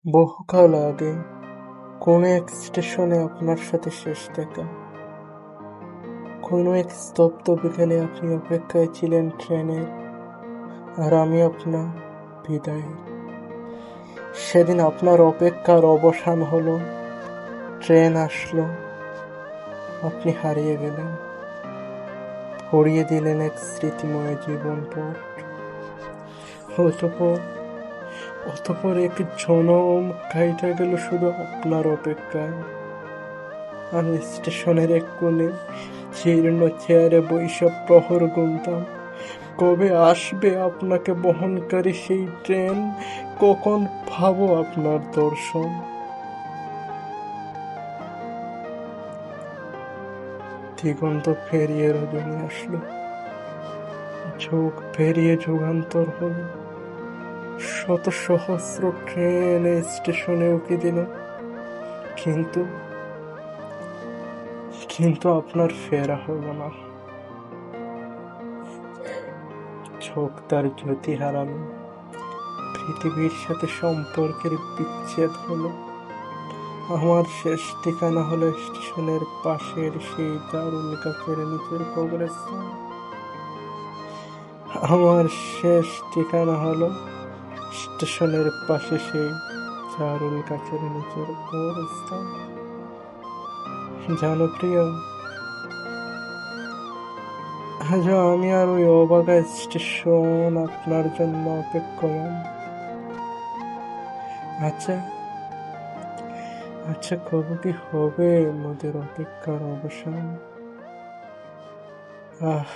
বহুকাল আগে কোনো এক স্টেশনে আপনার সাথে শেষ দেখা। কোনো এক স্তব্ধ বিকেলে আপনি অপেক্ষায় ছিলেন ট্রেনের, আর আমি আপনার বিদায়ের। সেদিন আপনার অপেক্ষার অবসান হলো, ট্রেন আসলো, আপনি হারিয়ে গেলেন, হারিয়ে দিলেন এক স্মৃতিময় জীবন পথ। অতঃপর অতঃপর এক জনম কাইটা গেল শুধু আপনার অপেক্ষায়। আমি স্টেশনের এক কোণে জীর্ণ চেয়ারে বইসা প্রহর গুনতাম, কবে আসবে আপনাকে বহনকারী সেই ট্রেন, কখন পাবো আপনার দর্শন। দিগন্ত পেরিয়ে রজনী আসলো, যুগ পেরিয়ে যুগান্তর হলো, শত সহস্র ট্রেন এই স্টেশনে উকি দিল, কিন্তু কিন্তু আপনার ফেরা হলো না। চোখ তার জ্যোতি হারালো, পৃথিবীর সাথে সম্পর্কের বিচ্ছেদ হলো। আমার শেষ ঠিকানা হলো স্টেশনের পাশের সেই দারুণ গাছের নিচের কবরস্থান। আমার শেষ ঠিকানা হলো স্টেশনের পাশে সেই দারুণ গাছের নিচের কবরস্থান। জানো প্রিয়, আজও আমি আর ওই অবাগা স্টেশন আপনার জন্য অপেক্ষমান। আচ্ছা আচ্ছা, কবে কি হবে মোদের অপেক্ষার অবসান? আহ